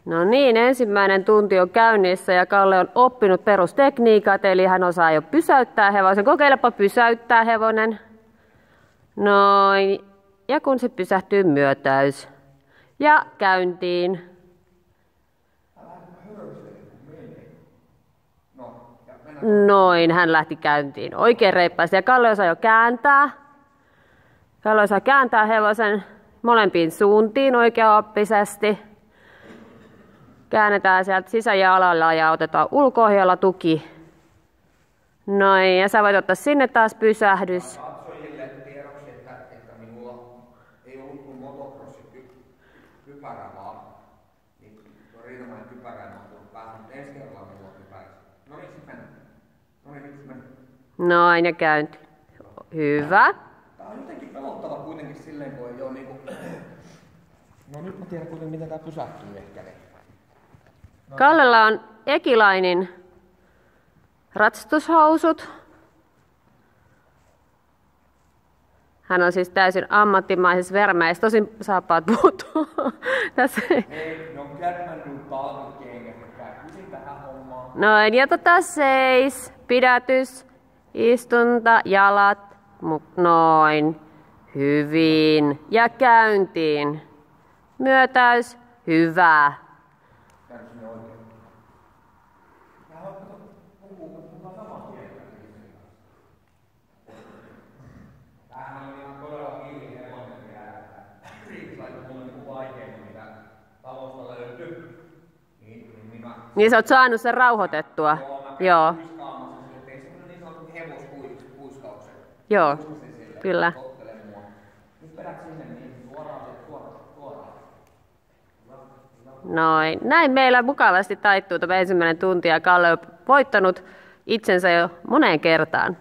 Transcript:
No niin, ensimmäinen tunti on käynnissä ja Kalle on oppinut perustekniikat, eli hän osaa jo pysäyttää hevosen. Kokeilepa pysäyttää hevonen. Noin. Ja kun se pysähtyy, myötäys. Ja käyntiin. Noin, hän lähti käyntiin. Oikein reippaasti. Ja Kalle osaa jo kääntää. Kalle osaa kääntää hevosen molempiin suuntiin oikeaoppisesti. Käännetään sieltä sisäjalalla ja otetaan ulko-ohjalla tuki. Noin, ja sä voit ottaa sinne taas pysähdys. Katsojille tiedoksi, että minulla ei ollut kuin motocrossi-kypärä vaan. Niin tuo riitomainen kypärä on tullut päähän, mutta ensi kerralla minulla on kypärä. No niin, sitten mennään. No niin, nyt mennään. Noin, ja käynti. Hyvä. Tää on jotenkin pelottava kuitenkin silleen, kun ei oo niinku... No nyt mä tiedän kuitenkin, miten tää pysähtyy ehkä. Kallella on Ekilainin ratsastushousut. Hän on siis täysin ammattimaisessa vermeessä. Tosin saappaat puuttuu. Tässä. Hei, ne on Catmandun talvikengät. Kysin tähän hommaan. Noin, ja seis, pidätys, istunta, jalat. Noin. Hyvin. Ja käyntiin. Myötäys. Hyvä. Niin sä oot saanut sen rauhoitettua. Joo. Joo, kyllä. Noin. Näin meillä mukavasti taittuu tämä ensimmäinen tunti ja Kalle on voittanut itsensä jo moneen kertaan.